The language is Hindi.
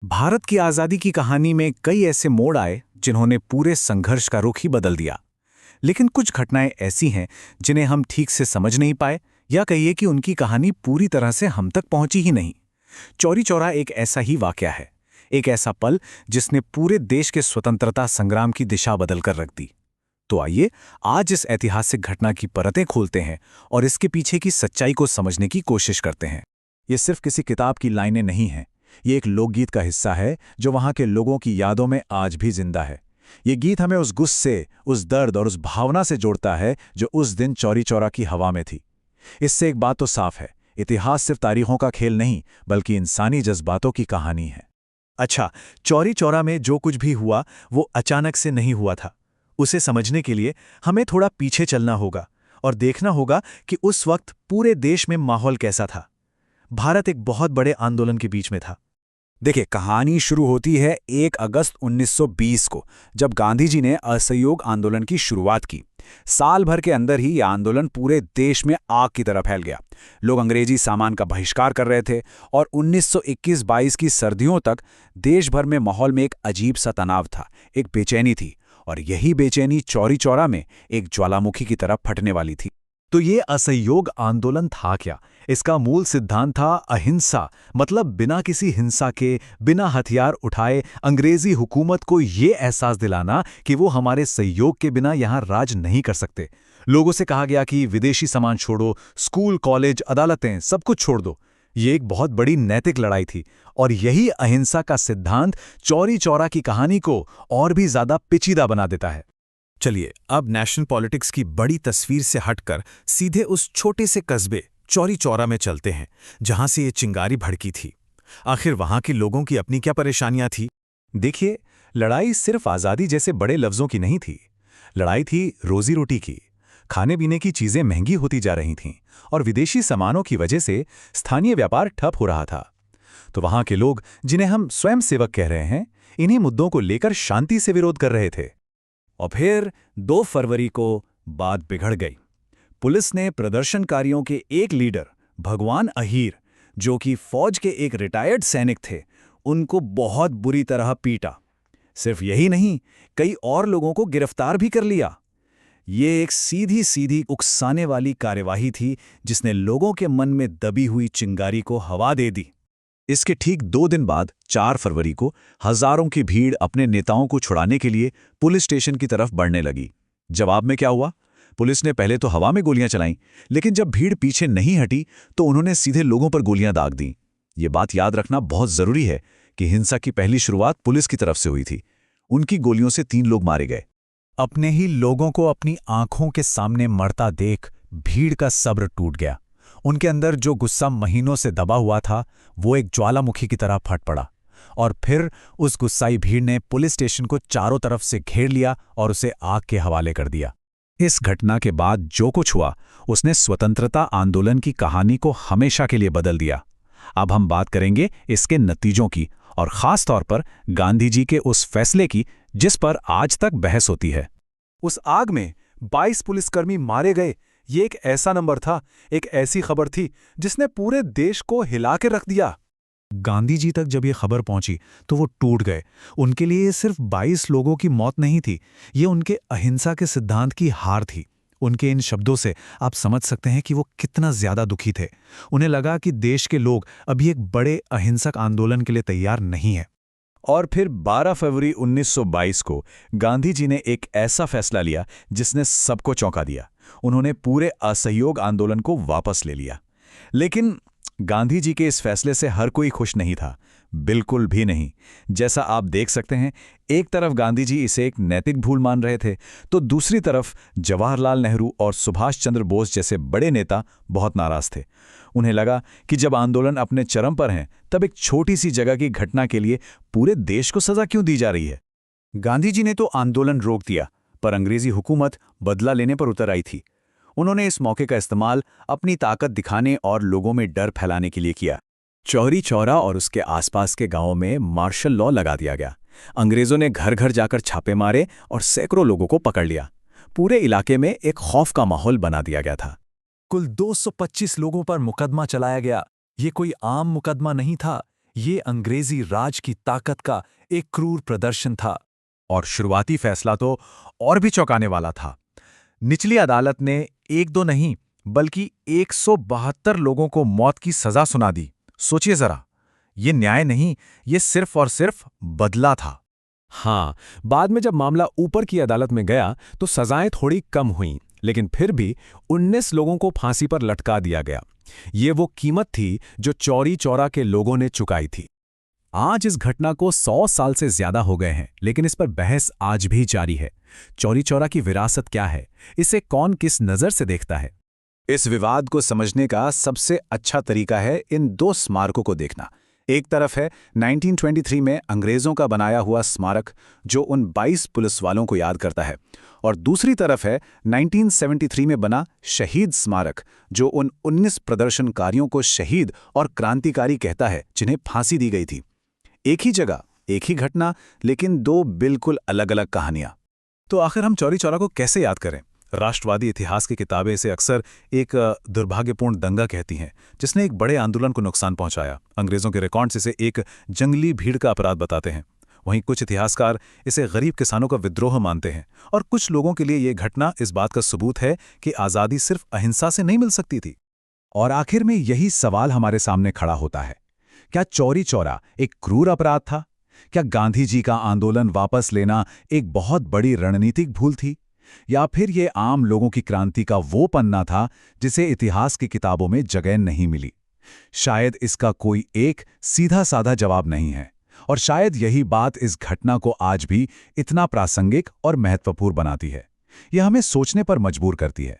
भारत की आज़ादी की कहानी में कई ऐसे मोड़ आए जिन्होंने पूरे संघर्ष का रुख ही बदल दिया। लेकिन कुछ घटनाएं ऐसी हैं जिन्हें हम ठीक से समझ नहीं पाए, या कहिए कि उनकी कहानी पूरी तरह से हम तक पहुंची ही नहीं। चौरी चौरा एक ऐसा ही वाकया है, एक ऐसा पल जिसने पूरे देश के स्वतंत्रता संग्राम की दिशा बदल कर रख दी। तो आइए आज इस ऐतिहासिक घटना की परतें खोलते हैं और इसके पीछे की सच्चाई को समझने की कोशिश करते हैं। ये सिर्फ किसी किताब की लाइनें नहीं हैं, ये एक लोकगीत का हिस्सा है जो वहां के लोगों की यादों में आज भी जिंदा है। ये गीत हमें उस गुस्से, उस दर्द और उस भावना से जोड़ता है जो उस दिन चौरी चौरा की हवा में थी। इससे एक बात तो साफ है, इतिहास सिर्फ तारीखों का खेल नहीं बल्कि इंसानी जज्बातों की कहानी है। अच्छा, चौरी चौरा में जो कुछ भी हुआ वो अचानक से नहीं हुआ था। उसे समझने के लिए हमें थोड़ा पीछे चलना होगा और देखना होगा कि उस वक्त पूरे देश में माहौल कैसा था। भारत एक बहुत बड़े आंदोलन के बीच में था। देखिए, कहानी शुरू होती है 1 अगस्त 1920 को, जब गांधी जी ने असहयोग आंदोलन की शुरुआत की। साल भर के अंदर ही यह आंदोलन पूरे देश में आग की तरह फैल गया। लोग अंग्रेजी सामान का बहिष्कार कर रहे थे और 1921-22 की सर्दियों तक देश भर में माहौल में एक अजीब सा तनाव था, एक बेचैनी थी। और यही बेचैनी चौरी चौरा में एक ज्वालामुखी की तरह फटने वाली थी। तो ये असहयोग आंदोलन था क्या? इसका मूल सिद्धांत था अहिंसा, मतलब बिना किसी हिंसा के, बिना हथियार उठाए अंग्रेजी हुकूमत को ये एहसास दिलाना कि वो हमारे सहयोग के बिना यहाँ राज नहीं कर सकते। लोगों से कहा गया कि विदेशी सामान छोड़ो, स्कूल, कॉलेज, अदालतें सब कुछ छोड़ दो। ये एक बहुत बड़ी नैतिक लड़ाई थी और यही अहिंसा का सिद्धांत चौरी चौरा की कहानी को और भी ज्यादा पेचीदा बना देता है। चलिए, अब नेशनल पॉलिटिक्स की बड़ी तस्वीर से हटकर सीधे उस छोटे से कस्बे चौरी चौरा में चलते हैं, जहां से ये चिंगारी भड़की थी। आखिर वहां के लोगों की अपनी क्या परेशानियां थी? देखिए, लड़ाई सिर्फ आज़ादी जैसे बड़े लफ्ज़ों की नहीं थी। लड़ाई थी रोजी रोटी की। खाने पीने की चीज़ें महंगी होती जा रही थीं और विदेशी सामानों की वजह से स्थानीय व्यापार ठप हो रहा था। तो वहां के लोग, जिन्हें हम स्वयंसेवक कह रहे हैं, इन्हीं मुद्दों को लेकर शांति से विरोध कर रहे थे। और फिर 2 फरवरी को बात बिगड़ गई। पुलिस ने प्रदर्शनकारियों के एक लीडर भगवान अहीर, जो कि फौज के एक रिटायर्ड सैनिक थे, उनको बहुत बुरी तरह पीटा। सिर्फ यही नहीं, कई और लोगों को गिरफ्तार भी कर लिया। ये एक सीधी सीधी उकसाने वाली कार्यवाही थी जिसने लोगों के मन में दबी हुई चिंगारी को हवा दे दी। इसके ठीक 2 दिन बाद 4 फरवरी को हजारों की भीड़ अपने नेताओं को छुड़ाने के लिए पुलिस स्टेशन की तरफ बढ़ने लगी। जवाब में क्या हुआ? पुलिस ने पहले तो हवा में गोलियां चलाईं, लेकिन जब भीड़ पीछे नहीं हटी तो उन्होंने सीधे लोगों पर गोलियां दाग दी। ये बात याद रखना बहुत जरूरी है कि हिंसा की पहली शुरुआत पुलिस की तरफ से हुई थी। उनकी गोलियों से 3 लोग मारे गए। अपने ही लोगों को अपनी आंखों के सामने मरता देख भीड़ का सब्र टूट गया। उनके अंदर जो गुस्सा महीनों से दबा हुआ था, वो एक ज्वालामुखी की तरह फट पड़ा। और फिर उस गुस्साई भीड़ ने पुलिस स्टेशन को चारों तरफ से घेर लिया और उसे आग के हवाले कर दिया। इस घटना के बाद जो कुछ हुआ, उसने स्वतंत्रता आंदोलन की कहानी को हमेशा के लिए बदल दिया। अब हम बात करेंगे इसके नतीजों की और खास तौर पर गांधी जी के उस फैसले की जिस पर आज तक बहस होती है। उस आग में 22 पुलिसकर्मी मारे गए। ये एक ऐसा नंबर था, एक ऐसी खबर थी जिसने पूरे देश को हिला के रख दिया। गांधी जी तक जब ये खबर पहुंची तो वो टूट गए। उनके लिए ये सिर्फ 22 लोगों की मौत नहीं थी, ये उनके अहिंसा के सिद्धांत की हार थी। उनके इन शब्दों से आप समझ सकते हैं कि वो कितना ज्यादा दुखी थे। उन्हें लगा कि देश के लोग अभी एक बड़े अहिंसक आंदोलन के लिए तैयार नहीं हैं। और फिर 12 फरवरी 1922 को गांधी जी ने एक ऐसा फैसला लिया जिसने सबको चौंका दिया। उन्होंने पूरे असहयोग आंदोलन को वापस ले लिया। लेकिन गांधी जी के इस फैसले से हर कोई खुश नहीं था, बिल्कुल भी नहीं। जैसा आप देख सकते हैं, एक तरफ गांधी जी इसे एक नैतिक भूल मान रहे थे, तो दूसरी तरफ जवाहरलाल नेहरू और सुभाष चंद्र बोस जैसे बड़े नेता बहुत नाराज थे। उन्हें लगा कि जब आंदोलन अपने चरम पर हैं, तब एक छोटी सी जगह की घटना के लिए पूरे देश को सजा क्यों दी जा रही है? गांधी जी ने तो आंदोलन रोक दिया, पर अंग्रेजी हुकूमत बदला लेने पर उतर आई थी। उन्होंने इस मौके का इस्तेमाल अपनी ताकत दिखाने और लोगों में डर फैलाने के लिए किया। चौरी चौरा और उसके आसपास के गांवों में मार्शल लॉ लगा दिया गया। अंग्रेजों ने घर घर जाकर छापे मारे और सैकड़ों लोगों को पकड़ लिया। पूरे इलाके में एक खौफ का माहौल बना दिया गया था। कुल 225 लोगों पर मुकदमा चलाया गया। ये कोई आम मुकदमा नहीं था, ये अंग्रेजी राज की ताकत का एक क्रूर प्रदर्शन था। और शुरुआती फैसला तो और भी चौंकाने वाला था। निचली अदालत ने एक दो नहीं बल्कि 172 लोगों को मौत की सजा सुना दी। सोचिए जरा, ये न्याय नहीं, ये सिर्फ और सिर्फ बदला था। हाँ, बाद में जब मामला ऊपर की अदालत में गया तो सजाएं थोड़ी कम हुईं, लेकिन फिर भी 19 लोगों को फांसी पर लटका दिया गया। ये वो कीमत थी जो चौरी चौरा के लोगों ने चुकाई थी। आज इस घटना को 100 साल से ज्यादा हो गए हैं, लेकिन इस पर बहस आज भी जारी है। चौरी चौरा की विरासत क्या है, इसे कौन किस नज़र से देखता है? इस विवाद को समझने का सबसे अच्छा तरीका है इन दो स्मारकों को देखना। एक तरफ है 1923 में अंग्रेजों का बनाया हुआ स्मारक जो उन 22 पुलिस वालों को याद करता है, और दूसरी तरफ है 1973 में बना शहीद स्मारक जो उन 19 प्रदर्शनकारियों को शहीद और क्रांतिकारी कहता है जिन्हें फांसी दी गई थी। एक ही जगह, एक ही घटना, लेकिन दो बिल्कुल अलग-अलग कहानियां। तो आखिर हम चौरी चौरा को कैसे याद करें? राष्ट्रवादी इतिहास की किताबें इसे अक्सर एक दुर्भाग्यपूर्ण दंगा कहती हैं जिसने एक बड़े आंदोलन को नुकसान पहुंचाया। अंग्रेजों के रिकॉर्ड्स इसे एक जंगली भीड़ का अपराध बताते हैं। वहीं कुछ इतिहासकार इसे गरीब किसानों का विद्रोह मानते हैं, और कुछ लोगों के लिए ये घटना इस बात का सबूत है कि आज़ादी सिर्फ अहिंसा से नहीं मिल सकती थी। और आखिर में यही सवाल हमारे सामने खड़ा होता है, क्या चौरी चौरा एक क्रूर अपराध था? क्या गांधी जी का आंदोलन वापस लेना एक बहुत बड़ी रणनीतिक भूल थी? या फिर ये आम लोगों की क्रांति का वो पन्ना था जिसे इतिहास की किताबों में जगह नहीं मिली? शायद इसका कोई एक सीधा साधा जवाब नहीं है, और शायद यही बात इस घटना को आज भी इतना प्रासंगिक और महत्वपूर्ण बनाती है। यह हमें सोचने पर मजबूर करती है।